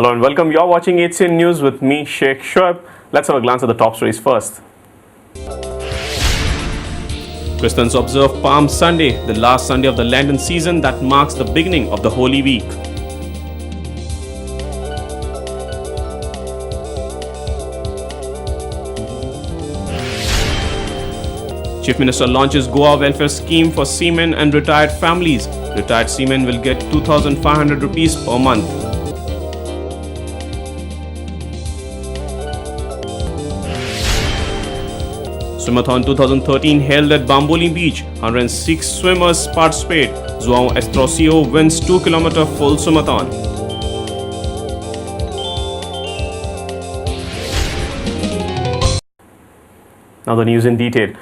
Hello and welcome. You're watching HCN News with me, Sheikh Shoaib. Let's have a glance at the top stories first. Christians observe Palm Sunday, the last Sunday of the Lenten season that marks the beginning of the Holy Week. Chief Minister launches Goa welfare scheme for seamen and retired families. Retired seamen will get 2,500 rupees per month. Swimathon 2013 held at Bamboli Beach. 106 swimmers participate. João Estrosio wins 2-kilometer full swimathon. Now the news in detail.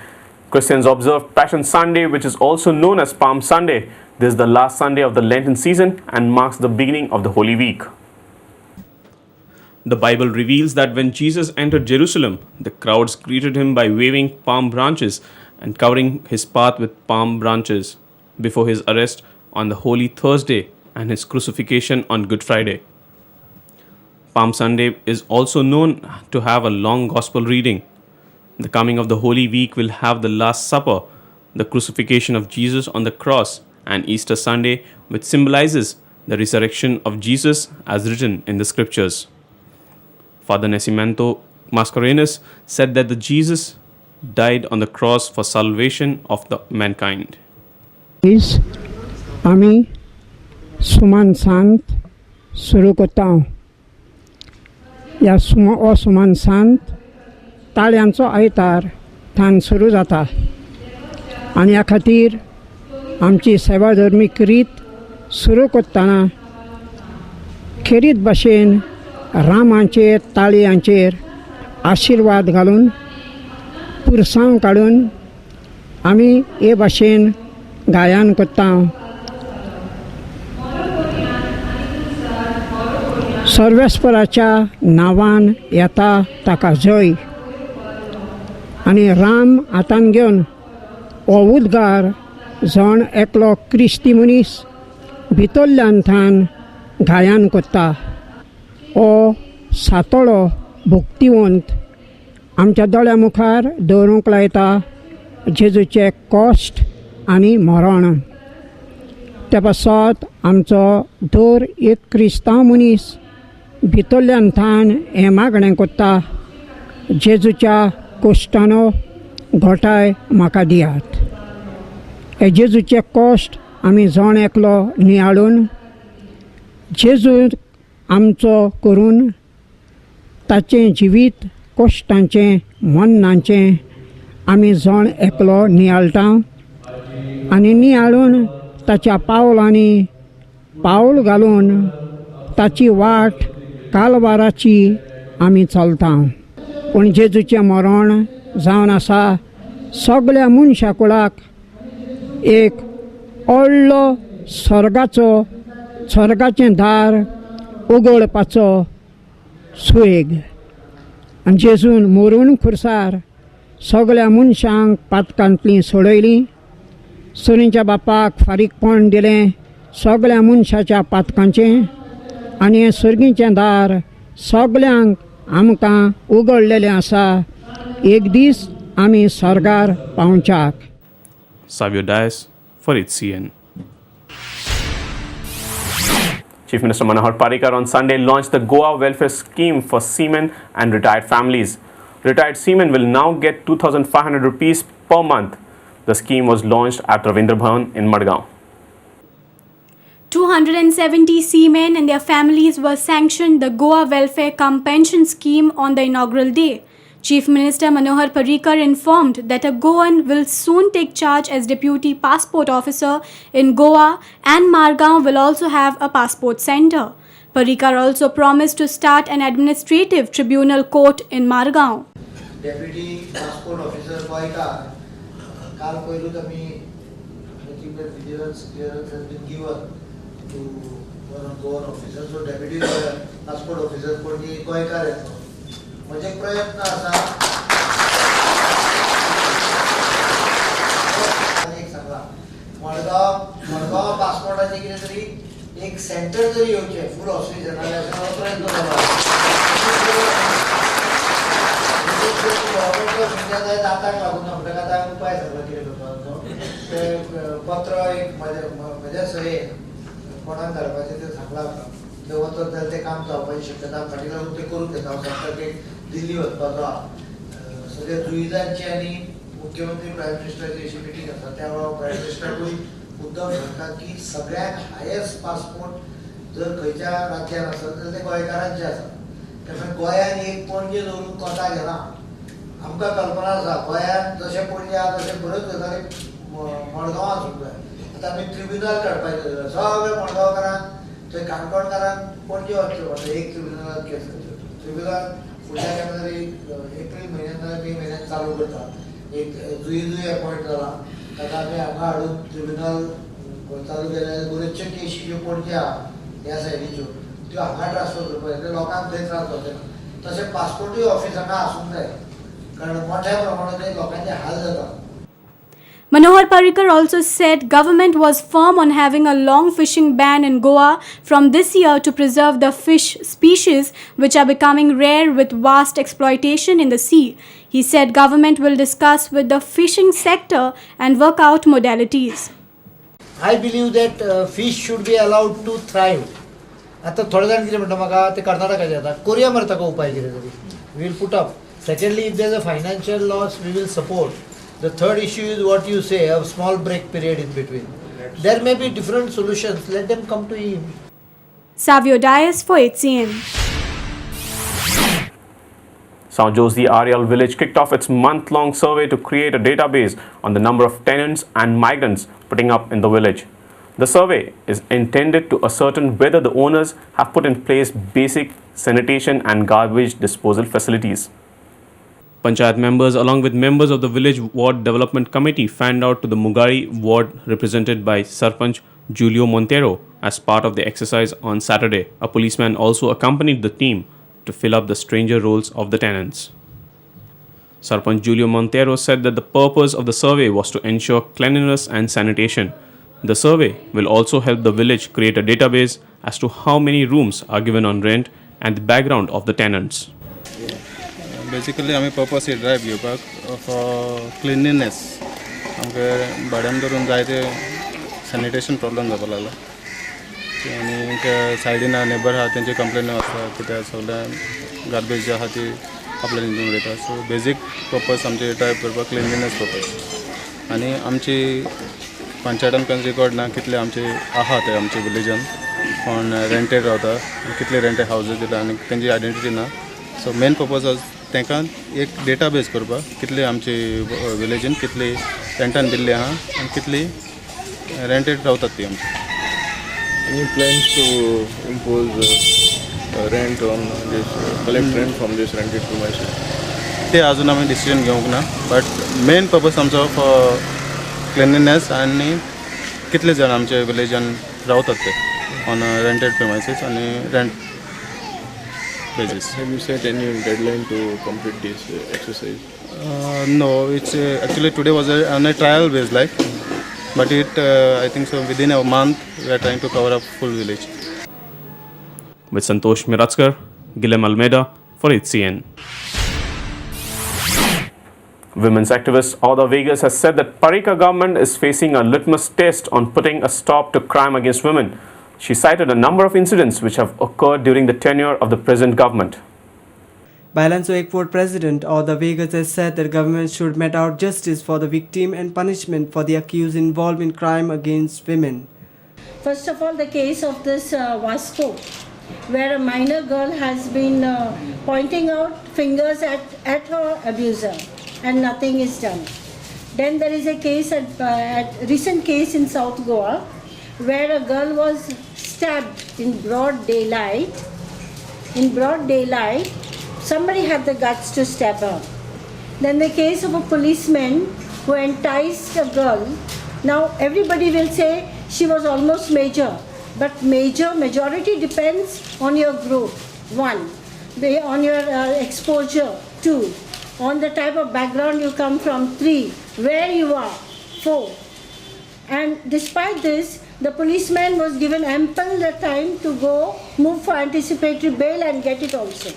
Christians observe Passion Sunday, which is also known as Palm Sunday. This is the last Sunday of the Lenten season and marks the beginning of the Holy Week. The Bible reveals that when Jesus entered Jerusalem, the crowds greeted him by waving palm branches and covering his path with palm branches before his arrest on the Holy Thursday and his crucifixion on Good Friday. Palm Sunday is also known to have a long gospel reading. The coming of the Holy Week will have the Last Supper, the crucifixion of Jesus on the cross, and Easter Sunday, which symbolizes the resurrection of Jesus as written in the scriptures. Father Nascimento Mascarenhas said that the Jesus died on the cross for salvation of the mankind. आमी सुमन सांत सुरू करता. या सुमन सांत ताळ्यांचो आयतार थान सुरू जाता आनी ह्या खातीर आमची सेवा धर्मीक रीत सुरू करतना खेरीत भाशेन रामांचेर ताळयांचेर आशिर्वाद घालून पुरसांव काडून आमी हे भाशेन गायन करता. सर्वेस्पराच्या नांवान येता ताका जय आनी राम हातान घेवन हो उद्गार जण एकलो क्रिस्ती मनीस भितरल्यान थान गायन करता. हो सातळो भक्तिवंत आमच्या दोळ्या मुखार दवरूंक लायता जेजूचे कश्ट आनी मरण. त्या पासत आमचो दर एक क्रिस्तांव मनीस भितरल्यान थान हें मागणें करता, जेजूच्या कश्टानो घोटाय म्हाका दियात. हे जेजूचे कश्ट आमी जण एकलो नियाळून जेजू आमचो करून ताचें जिवीत कश्टांचें मरणाचें आमी जण एकलो नियाळटा आनी नियाळून ताच्या पावलांनी पावल घालून ताची वाट कालवाराची आमी चलता. पूण जेजूचें मरण जावन आसा सगळ्या मनशा कुळाक एक व्हडलो स्वर्गाचें दार उगडपाचो सुयेग. आनी जेजून मरून खुर्सार सगळ्या मनशांक पातकांतलीं सोडयलीं. सुरीच्या बापाक फारीकपण दिलें सगळ्या मनशाच्या पातकांचें आनी हें सर्गीचें दार सगळ्यांक आमकां उगडलेलें आसा. एक दीस आमी स्वर्गार पावच्याक. Savio Dias for HCN. Chief Minister Manohar Parrikar on Sunday launched the Goa welfare scheme for seamen and retired families. Retired seamen will now get 2,500 rupees per month. The scheme was launched at Ravindra Bhavan in Madgaon. 270 seamen and their families were sanctioned the Goa Welfare Cum Pension Scheme on the inaugural day. Chief Minister Manohar Parrikar informed that a Goan will soon take charge as Deputy Passport Officer in Goa and Margaon will also have a passport center. Parrikar also promised to start an administrative tribunal court in Margaon. Deputy Passport Officer Goika, Kal Koilu Tami, achievement vigilance clearance has been given to one Goan officer. So Deputy Passport Officer Kondi Goika येतो. म्हणजे प्रयत्न असा एक सांगला मडगाव पासपोर्टाची कितें तरी एक centre जरी येवचें फूल oxygen जाल्यार हांव प्रयत्न करता गव्हर्मेंट आतां लागून म्हणटकच आतां उपाय सांगला कितें करपाचो तें पत्र एक म्हज्या सयेन कोणाक घालपाचें तें सांगलां तें वचत जाल्यार तें काम जावपाची शक्यता फाटीं लागून तें करून घेता हांव सेक्रेटरीक दिल्ली वचपाचो आहा सगळ्या जुईजांची आनी मुख्यमंत्री प्रायम मिनिस्टराची अशी मिटींग आसा त्या वेळार प्रायम मिनिस्टराकूय मुद्दम सांगता की सगळ्याक हायेस्ट पासपोर्ट जर खंयच्या राज्यान आसत जाल्यार ते गोंयकारांचे आसा त्यामुळे गोंयान एक पणजे दवरून कोटा घेना आमकां कल्पना आसा गोंयान जशें पणजे आहा तशें बऱ्योच गजाली मडगांवां सुद्दां जाय आतां आमी ट्रिब्युनल काडपाचें जाल्यार सगळ्या मडगांवकारांक थंय काणकोणकारांक पणजे वचचें पडटा एक ट्रिब्युनलांत केस करचें ट्रिब्युनल फुडल्या केन्ना तरी एप्रील म्हयन्यान नाजाल्यार मे म्हयन्यान चालू करता एक जुय अपॉयंट जाला ताका आमी हांगा हाडून ट्रिब्युनल चालू केल्यार बऱ्योचश्यो केसी ज्यो पणजे आहा ह्या सायडीच्यो त्यो हांगा ट्रान्सफर करपाक जाय लोकांक थंय त्रास जावचे ना तशें पासपोर्टूय ऑफीस हांगा आसूंक जाय कारण मोठ्या प्रमाणांत थंय लोकांचे हाल जाता. Manohar Parrikar also said government was firm on having a long fishing ban in Goa from this year to preserve the fish species which are becoming rare with vast exploitation in the sea. He said government will discuss with the fishing sector and work out modalities. I believe that fish should be allowed to thrive. आता थोडे जाण कितें म्हणटा म्हाका ते कर्नाटकाचे येता कोरया मरे ताका उपाय कितें तरी we will put up secondly if there is a financial loss we will support the third issue is what you say a small break period in between there may be different solutions let them come to him. Savio Dias for HCN. South Josie Ariel village kicked off its month-long survey to create a database on the number of tenants and migrants putting up in the village. The survey is intended to ascertain whether the owners have put in place basic sanitation and garbage disposal facilities. Panchayat members along with members of the village ward development committee fanned out to the Mugari ward represented by Sarpanch Julio Montero as part of the exercise on Saturday. A policeman also accompanied the team to fill up the stranger roles of the tenants. Sarpanch Julio Montero said that the purpose of the survey was to ensure cleanliness and sanitation. The survey will also help the village create a database as to how many rooms are given on rent and the background of the tenants. Basically, आमी purpose हे drive घेवपाक for cleanliness आमकां भाड्यान धरून जायते sanitation problem जावपाक लागला आनी सायडीन नेबर आहा तेंची कंप्लेन आसता कित्याक सगळ्या गार्बेज जी आहा ती आपल्या हितून उडयता सो बेजीक पर्पस आमचे ड्रायव्ह करपाक क्लिनलीनेस पर्पस आनी आमची पंचायतान खंय रिकॉर्ड ना कितले आमचे आहा ते आमच्या विलेजान कोण रेंटेड रावता कितले रेंटेड हावजीस दिता आनी तेंची आयडेंटिटी ना सो मेन पर्पज तांकां एक डेटाबेस करपाक कितले आमचे विलेजीन कितली रेंटान दिल्ली आहा आनी कितली रेंटेड रावतात ती आमची. Any plans to impose rent on this, collect rent from this rented premises? ते अजून आमी डिसिजन घेवंक ना बट मेन पर्पज आमचो फॉर क्लिनलीनेस आनी कितले जाण आमचे विलेजान रावतात ते ऑन रेंटेड प्रिमायसीस आनी rent basis. Have you set any deadline to complete this exercise? No, it's actually today was on a trial base but I think so within a month we are trying to cover up full village. With Santosh Miratskar, Guillem Almeida for HCN. Women's activist Auda Vegas has said that Parrikar government is facing a litmus test on putting a stop to crime against women. She cited a number of incidents which have occurred during the tenure of the present government. Bailanso Ekport President Auda Vegas has said that government should mete out justice for the victim and punishment for the accused involved in crime against women. First of all, the case of this Vasco, where a minor girl has been pointing out fingers at her abuser and nothing is done. Then there is a case at recent case in South Goa where a girl was stabbed in broad daylight. In broad daylight, somebody had the guts to stab her. Then the case of a policeman who enticed a girl. Now everybody will say she was almost major, but majority depends on your group. 1, on your exposure. 2, on the type of background you come from. 3, where you are. 4, And despite this, the policeman was given ample time to go move for anticipatory bail and get it also.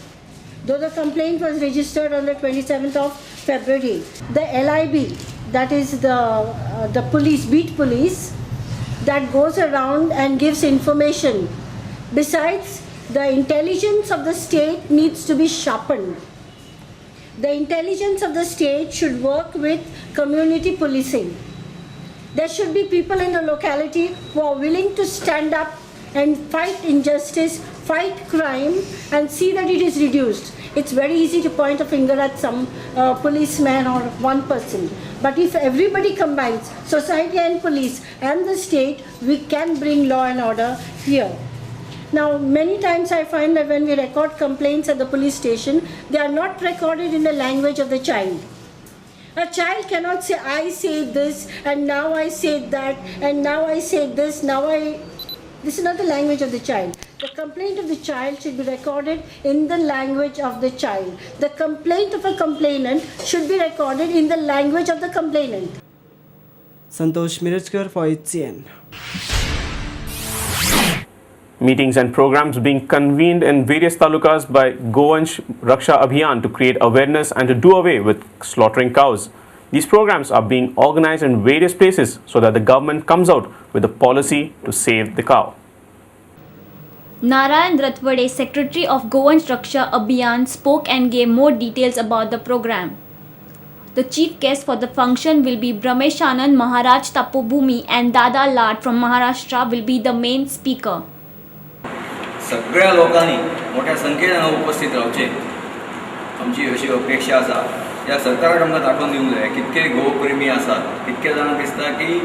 Though the complaint was registered on the 27th of February, the LIB, that is the police, beat police, that goes around and gives information. Besides, the intelligence of the state needs to be sharpened. The intelligence of the state should work with community policing. There should be people in the locality who are willing to stand up and fight injustice, fight crime, and see that it is reduced. It's very easy to point a finger at some policeman or one person. But if everybody combines, society and police and the state, we can bring law and order here. Now, many times I find that when we record complaints at the police station, they are not recorded in the language of the child. A child cannot say, I said this, and now I said that, and now I said this, This is not the language of the child. The complaint of the child should be recorded in the language of the child. The complaint of a complainant should be recorded in the language of the complainant. Santosh Mirajkar for HCN. Meetings and programs being convened in various talukas by Govansh Raksha Abhiyan to create awareness and to do away with slaughtering cows. These programs are being organized in various places so that the government comes out with a policy to save the cow. Narayan Rathwade, Secretary of Govansh Raksha Abhiyan, spoke and gave more details about the program. The chief guest for the function will be Brahmesh Anand Maharaj Tapobhumi, and Dada Lad from Maharashtra will be the main speaker. सगळ्या लोकांनी मोठ्या संख्येन हांगा उपस्थित रावचे आमची अशी अपेक्षा आसा. ह्या सरकाराक आमकां दाखोवन दिवंक जाय कितके गोप्रेमी आसात. कितके जाणांक दिसता की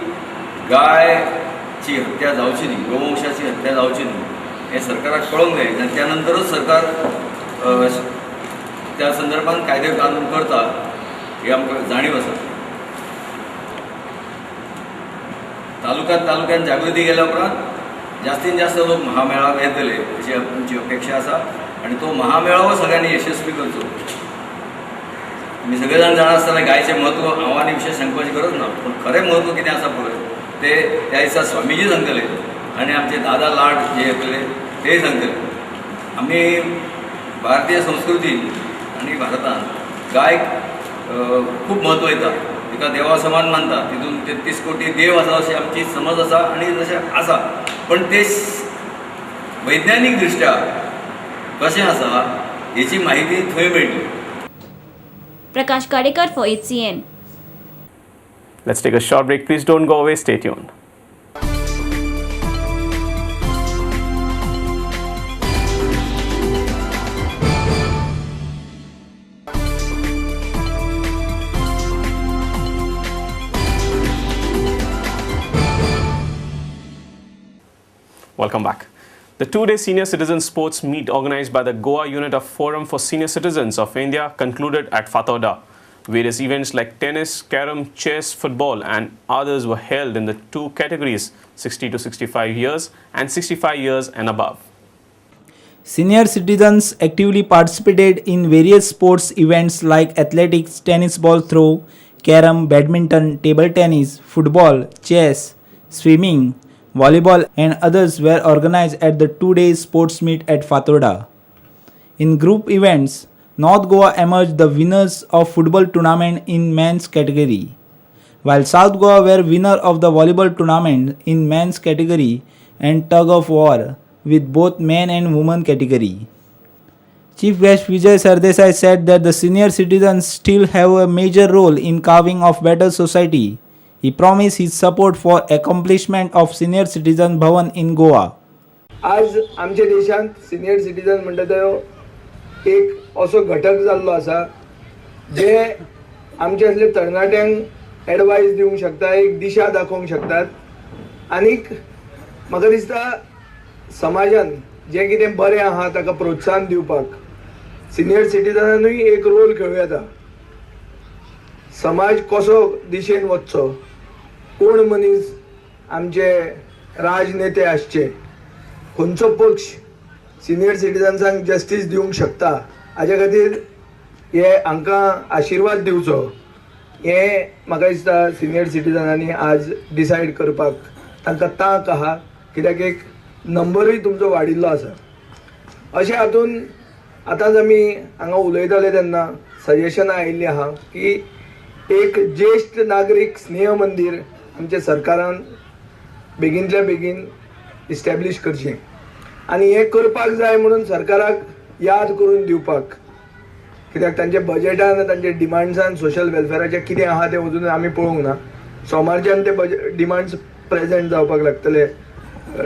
गायची हत्या जावची न्ही, गोवंशाची हत्या जावची न्ही हें सरकाराक कळोवंक जाय आनी त्या नंतरच सरकार त्या संदर्भात कायदे कानून करता ही आमकां जाणीव आसा. तालुक्यान जागृती केल्या उपरांत जास्तीत जास्त लोक महामेळावे येतले अशी आमची अपेक्षा आसा आणि तो महामेळावो सगळ्यांनी यशस्वी करचो. तुम्ही सगळे जाण जाणा आसतना गायचे म्हत्व हांव आनी विशेष सांगपाची गरज ना, पूण खरें म्हत्व कितें आसा पळय ते त्या दिसा स्वामीजी सांगतले आनी आमचे दादा लाड जे येतले ते सांगतले. आमी भारतीय संस्कृतीन आनी भारतांत गायक खूब म्हत्व दिता, तिका देवा समान मानता. तितून 33 कोटी देव आसा अशी आमची समज आसा आनी तशें आसा. पण ते वैज्ञानीक दृश्ट्या कशें आसा हेची माहिती थंय मेळटली. Prakash Kadekar for HCN. Let's take a short break. Please don't go away. Stay tuned. Welcome back. The two-day Senior Citizen Sports Meet organized by the Goa unit of Forum for Senior Citizens of India concluded at Fatauda. Various events like tennis, carom, chess, football and others were held in the two categories 60 to 65 years and 65 years and above. Senior citizens actively participated in various sports events like athletics, tennis ball throw, carom, badminton, table tennis, football, chess, swimming, volleyball and others were organized at the two-day sports meet at Fatauda. In group events, North Goa emerged the winners of football tournament in men's category, while South Goa were winner of the volleyball tournament in men's category and tug of war with both men and women category. Chief guest Vijay Sardesai said that the senior citizens still have a major role in carving of better society. He promised his support for accomplishment of Senior Citizen Bhavan in Goa. आज आमच्या देशांत senior citizen म्हणटा तो एक असो घटक जाल्लो आसा जे आमचे असले तरणाट्यांक एडवायस दिवंक शकता, एक दिशा दाखोवंक शकतात आनीक म्हाका दिसता समाजान जें कितें बरें आहा ताका प्रोत्साहन दिवपाक सिनियर सिटीजनानूय एक रोल खेळूं येता. समाज कसो दिशेन वचचो, कोण मनीस आमचे राजनेते आसचे, खंयचो पक्ष सिनियर सिटीजन्सांक जस्टीस दिवंक शकता हाचे खातीर हे हांकां आशिर्वाद दिवचो हें म्हाका दिसता सिनियर सिटीजनांनी आज डिसायड करपाक तांकां तांक आहा, कित्याक एक नंबरूय तुमचो वाडिल्लो आसा. अशें हातून आतांच आमी हांगा उलयताले तेन्ना सजेशनां आयिल्लीं आहा की एक ज्येश्ठ नागरीक स्नेह मंदिर आमच्या सरकारान बेगींतल्या बेगीन इस्टॅब्लीश करचें. आनी हें करपाक जाय म्हणून सरकाराक याद करून दिवपाक, कित्याक तांचे बजेटान तांचे डिमांड्सान सोशल वेलफेअराचें कितें आहा तें अजून आमी पळोवंक ना. सोमारच्यान ते डिमांड्स प्रेजेंट जावपाक लागतले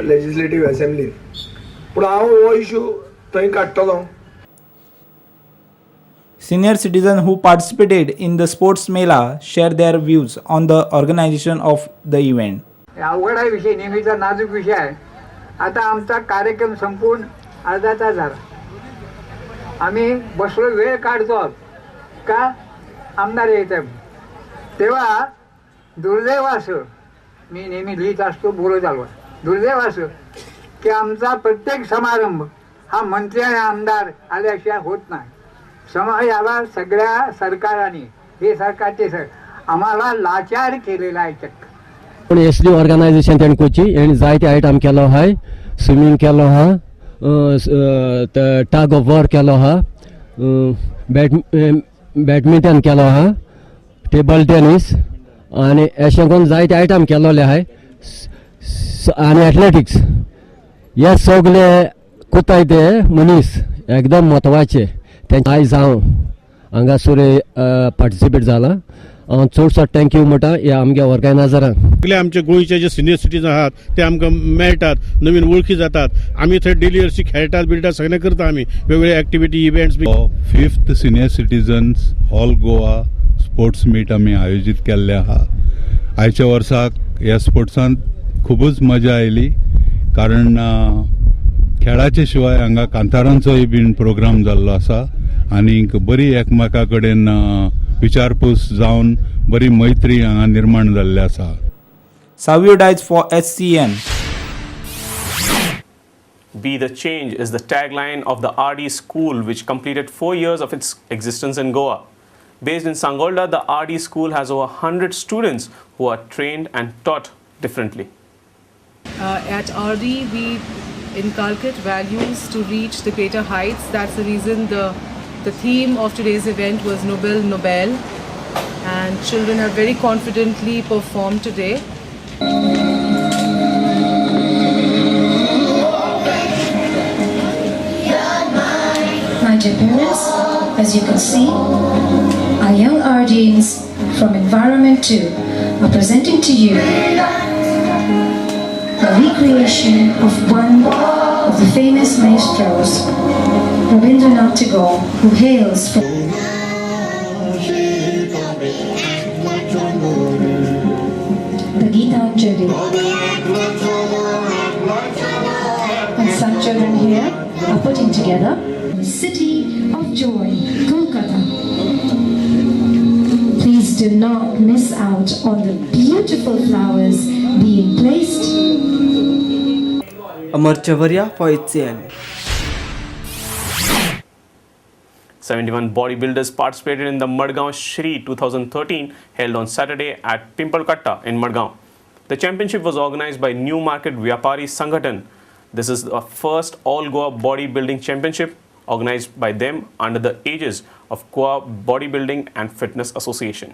लेजिस्लेटीव असेंब्लीन. पूण हांव हो इशू थंय काडटलों. Senior citizens who participated in the sports mela share their views on the organization of the event. अवघड विषय, नेहमीचा नाजूक विषय आहे. आता आमचा कार्यक्रम संपून अर्धा तास झाला. आम्ही बसलो, वेळ काढतो का आमदार येत आहे. तेव्हा दुर्दैव असं, मी नेहमी लिहित असतो, बोलत आलो, दुर्दैव असं की आमचा प्रत्येक समारंभ हा मंत्री आणि आमदार आल्याशिवाय होत नाही. याला सगळ्या सरकारांनी, हे सरकारचे आम्हाला लाचार केलेला आहे चक्क. पण एसडी ऑर्गनायझेशन त्यांनी कोची आणि जायते आयटम केलो हाय. स्विमींग केलो हा, टग ऑफ वॉर केलो हा, बॅडमिंटन केलो हा, टेबल टेनिस आणि अशें करून जायते आयटम केलोले हाय. आणि एथलेटिक्स हे सगळे कोताय ते मनीस एकदम म्हत्वाचे. आयज हांव हांगासर पार्टिसिपेट जाला. हांव चडसो थँक्यू म्हणटा ह्या आमच्या ऑर्गनायझरांक. सगळे आमचे गोंयचे जे सिनियर सिटीजन आहात ते आमकां मेळटात, नवीन वळखी जातात. आमी थंय डेली हरशी खेळटात बिळटात, सगळें करता आमी वेगवेगळे activity events. 5th senior citizens all Goa sports meet आमी आयोजीत केल्ले आहा. आयच्या वर्साक ह्या स्पोर्ट्सान खूबच मजा आयली, कारण खेळाचे शिवाय हांगा कांतारांचोय बीन प्रोग्राम जाल्लो आसा. आनीक बरी एकमेका कडेन विचारपूस जावन बरी मैत्री हांगा निर्माण जाल्ली आसा. Savio dies for SCN. Be the change is the tagline of the RD school, which completed 4 years of its existence in Goa. Based in Sangolda, the RD school has over 100 students who are trained and taught differently. At RD, we inculcate values to reach the greater heights. That's the reason the theme of today's event was Nobel, and children have very confidently performed today. My dear parents, as you can see, our young RDs from Environment 2 are presenting to you a recreation of one of the famous maestros, Rabindranath Tagore, who hails from the Gitanjali. And some children here are putting together the City of Joy, Kolkata. Please do not miss out on the beautiful flowers being placed. Amar Chavaria for HCN. 71 bodybuilders participated in the Madgaon Shri 2013 held on Saturday at Pimpalkatta in Madgaon. The championship was organized by New Market Vyapari Sanghatan. This is the first all-Goa bodybuilding championship organized by them under the aegis of Goa Bodybuilding and Fitness Association.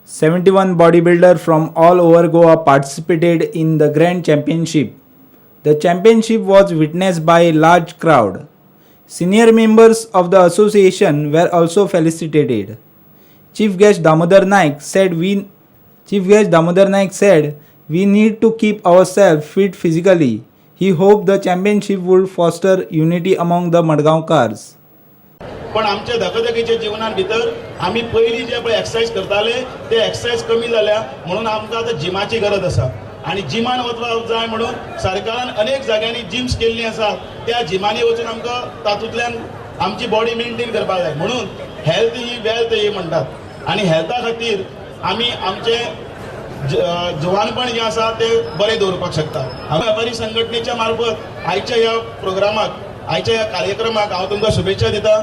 71 bodybuilders from all over Goa participated in the Grand Championship. The championship was witnessed by a large crowd. Senior members of the association were also felicitated. Chief guest Damodar Naik said, "We need to keep ourselves fit physically." He hoped the championship would foster unity among the Madgaonkars. पण आमच्या धकाधकीच्या जीवनान भितर आमी पयलीं जे पळय exercise करताले ते exercise कमी जाल्या, म्हणून आमकां आतां जिमाची गरज आसा. आणि जिमान वचपाक जाय म्हणून सरकारान अनेक जाग्यांनी जिम्स केल्लीं आसात. त्या जिमांनी वचून आमकां तातूंतल्यान आमची बॉडी मेंटेन करपाक जाय. म्हणून हेल्थ ही वेल्थ ही म्हणटात. आणि हेल्था खातीर आमी आमचें जवानपण जें आसा तें बरें दवरपाक शकता. हांव व्यापारी संघटनेच्या मार्फत आयच्या ह्या प्रोग्रामाक, आयच्या ह्या कार्यक्रमाक हांव तुमकां शुभेच्छा दिता.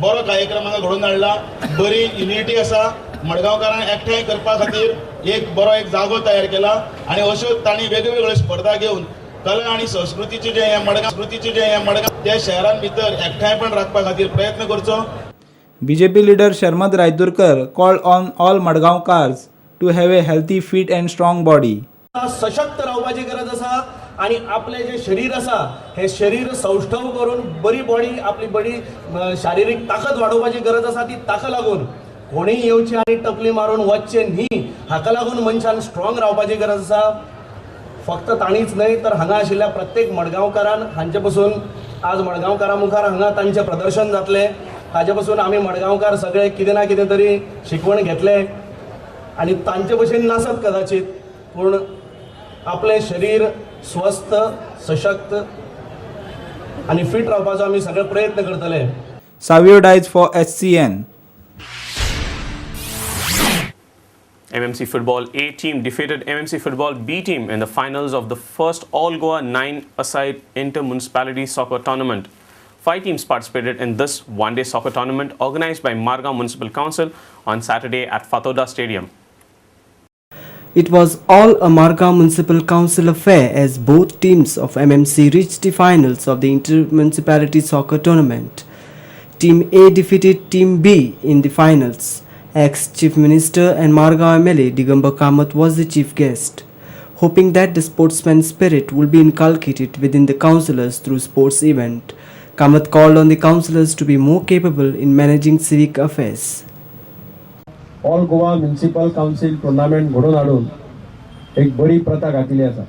बरो कार्यक्रम हांगा घडोवन हाडला, बरी युनिटी आसा, मडगांवकारांक एकठांय करपा खातीर एक बरो एक जागो तयार केला आनी अश्यो तांणी वेगवेगळ्यो स्पर्धा घेवन कला आनी संस्कृतीचे जे हे मडगांव त्या शहरान भितर एकठांयपण राखपा खातीर प्रयत्न करचो. BJP leader Sharmad Raidurkar called on all Madgaonkars to have a healthy, fit and strong body. सशक्त रावपाची गरज आसा आणि आपले जे शरीर आसा हे शरीर सौष्ठव करून बरी बॉडी आपली बरी शारीरिक ताकद वाडोवपाची गरज आसा. ती ताका लागून कोणीय येवचे आनी टपली मारून वचचे न्ही. हाका लागून मनशान स्ट्रॉंग रावपाची गरज आसा. फक्त ताणीच न्हय तर हांगा आशिल्ल्या प्रत्येक मडगांवकारान हांचे पासून आज मडगांवकारां मुखार हांगा तांचें प्रदर्शन जातलें. हाचे पासून आमी मडगांवकार सगळे कितें ना कितें तरी शिकवण घेतले आनी तांचे भशेन नासत कदाचित पूण आपले शरीर स्वस्थ सशक्त आणि फिट रावपाचो आमी सगळे प्रयत्न करतले. Savio dies for SCN. MMC Football A team defeated MMC Football B team in the finals of the first All Goa 9-a-side inter-municipality soccer tournament. 5 teams participated in this one-day soccer tournament organized by Margao Municipal Council on Saturday at Fatoda Stadium. It was all a Margao Municipal Council affair as both teams of MMC reached the finals of the inter-municipality soccer tournament. Team A defeated Team B in the finals. Ex-Chief Minister and Margao MLA Digambar Kamath was the chief guest. Hoping that the sportsman spirit will be inculcated within the councillors through sports event, Kamath called on the councillors to be more capable in managing civic affairs. All Goa municipal council tournament घडोवन हाडून एक बरी प्रथा घातली आसा.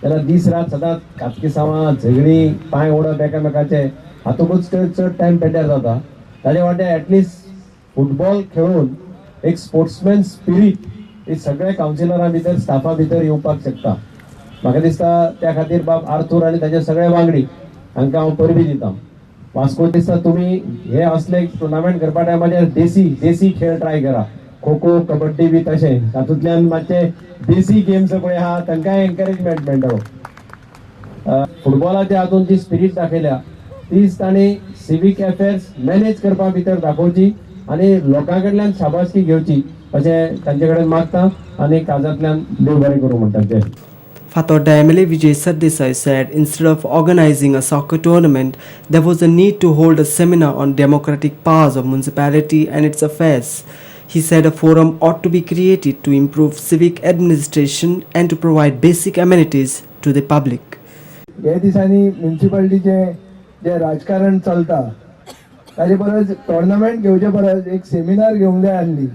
तेन्ना दीस रात सदांच कातकिसांवां झगडीं पांय ओडप एकामेकाचे हातूंतच चड टायम पेड्यार जाता. ताजे वाटे एटलिस्ट फुटबॉल खेळून एक स्पोर्ट्समॅन स्पिरीट ही सगळ्या काउन्सिलरां भितर स्टाफा भितर येवपाक शकता. म्हाका दिसता त्या खातीर बाब आर्थूर आनी ताचे सगळे वांगडी हांकां हांव परबी दिता. वास्को दिसता तुमी हे असले टुर्नामेंट करपा टायमाचेर देसी खेळ ट्राय करा. खो खो कबड्डी बी तशें तातूंतल्यान मातशे देसी गेम्स पळय आहा तांकांय एनकरेजमेंट मेळटलो. फुटबॉलाच्या हातूंत जी स्पिरीट दाखयल्या तीच तांणी सिवीक अफेर्स मॅनेज करपा भितर दाखोवची आनी लोकां कडल्यान शाबासकी घेवची अशें तांचे कडेन मागता आनी काजांतल्यान देव बरें करूं म्हणटा. जय. Fatoda MLA Vijay Sardesai said instead of organizing a soccer tournament, there was a need to hold a seminar on democratic powers of municipality and its affairs. He said a forum ought to be created to improve civic administration and to provide basic amenities to the public. हे दिसांनी म्युनिसिपालिटीचे जे राजकारण चलता ताजे परस tournament घेवचे परस एक seminar घेवंक जाय आसली.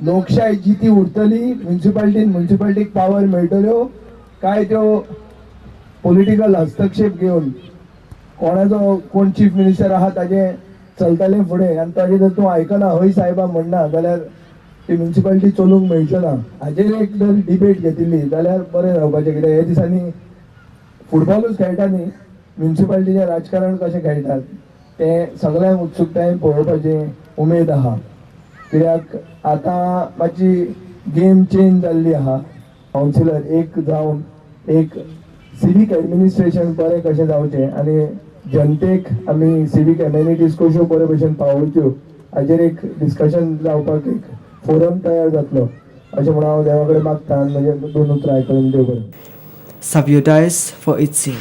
लोकशाय जिती उरतली म्युनिसिपालिटीक पावर मेळटल्यो काय त्यो पॉलिटिकल हस्तक्षेप घेवन कोणाचो कोण चीफ मिनिस्टर आहा ताजे चलतले फुडें आनी ताजे जर तूं आयकना हय साहेबा म्हणना जाल्यार ती म्युनिसिपालिटी चलूंक मेळची ना. हाजेर एक जर डिबेट घेतिल्ली जाल्यार बरें जावपाचें. कित्याक हे दिसांनी फुटबॉलूच खेळटा न्ही म्युनिसिपालिटीचें राजकारण कशें खेळटात तें सगळ्यांक उत्सुकतायेन पळोवपाचें उमेद आहा. कित्याक आतां मातशी गेम चेंज जाल्ली आहा. काउन्सिलर एक जावन एक सिवीक एडमिनिस्ट्रेशन बरें कशें जावचें आनी जनतेक आमी सिवीक एमेनिटीज कश्यो बरे भशेन पावोवच्यो हाजेर एक डिस्कशन जावपाक एक फोरम तयार जातलो अशें म्हणून हांव देवा कडेन मागता आनी म्हजे 2 उतरां आयकून देव बरें. Savio dies for ITSIN.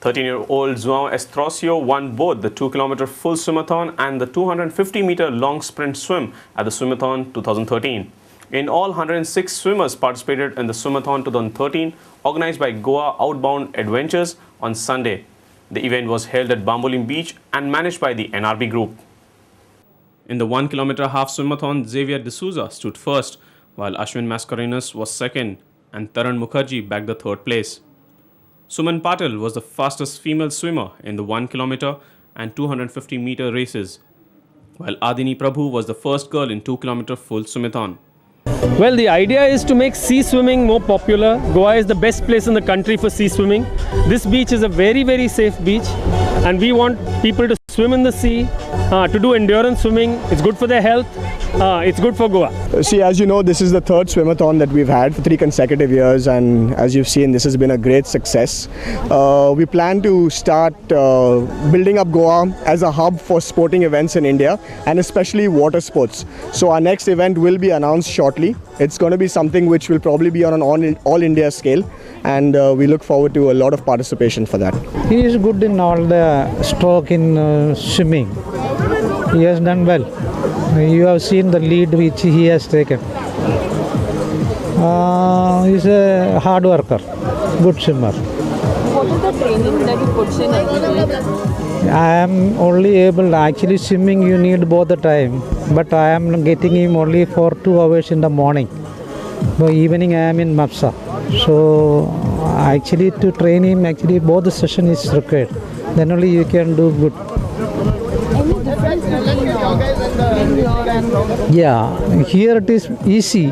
13-year-old João Estrosio won both the 2-kilometer full swimathon and the 250-meter long sprint swim at the Swimathon 2013. In all, 106 swimmers participated in the Swimathon 2013 organized by Goa Outbound Adventures on Sunday. The event was held at Bambolim Beach and managed by the NRB group. In the 1-kilometer half swimathon, Xavier D'Souza stood first, while Ashwin Mascarenhas was second and Taran Mukherjee bagged the third place. Suman Patil was the fastest female swimmer in the 1-kilometer and 250-meter races, while Adini Prabhu was the first girl in 2-kilometer full swimathon. Well, the idea is to make sea swimming more popular. Goa is the best place in the country for sea swimming. This beach is a very, very safe beach and we want people to Swim in the sea, to do endurance swimming. It's good for their health. It's good for Goa. See, as you know, this is the third swimathon that we've had for 3 consecutive years, and as you've seen, this has been a great success. We plan to start building up Goa as a hub for sporting events in India, and especially water sports. So our next event will be announced shortly. It's going to be something which will probably be on an all India scale, and we look forward to a lot of participation for that. He is good in all the stroke in swimming. He has done well. You have seen the lead which he has taken. He is a hard worker, good swimmer. What is the training that he puts in every day? I am only able, actually swimming you need both the time, but I am getting him only for 2 hours in the morning. By evening I am in Mapsa. So actually to train him, actually both the session is required. Then only you can do good. Any difference between Bangalore and Yeah, here it is easy,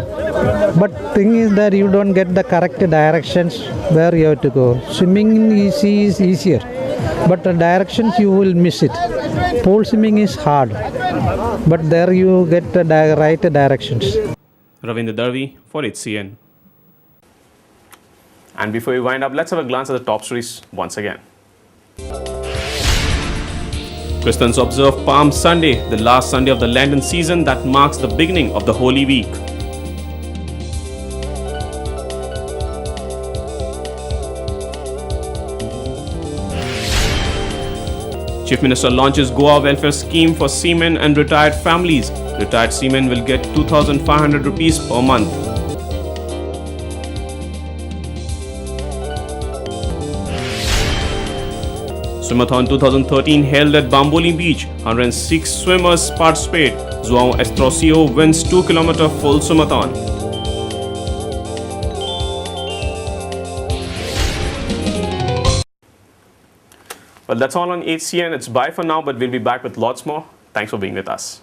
but thing is that you don't get the correct directions where you have to go. Swimming in sea is easier, but the directions you will miss it. Pole swimming is hard, but there you get the right directions. Ravindra Darvi for HCN. And before we wind up, let's have a glance at the top stories once again. Christians observe Palm Sunday, the last Sunday of the Lenten season that marks the beginning of the Holy Week. Chief Minister launches Goa welfare scheme for seamen and retired families. Retired seamen will get 2,500 rupees per month. Swimathon 2013 held at Bamboli Beach. 106 swimmers participate. João Estrosio wins 2 km full swimathon. Well, that's all on HCN. It's bye for now, but we'll be back with lots more. Thanks for being with us.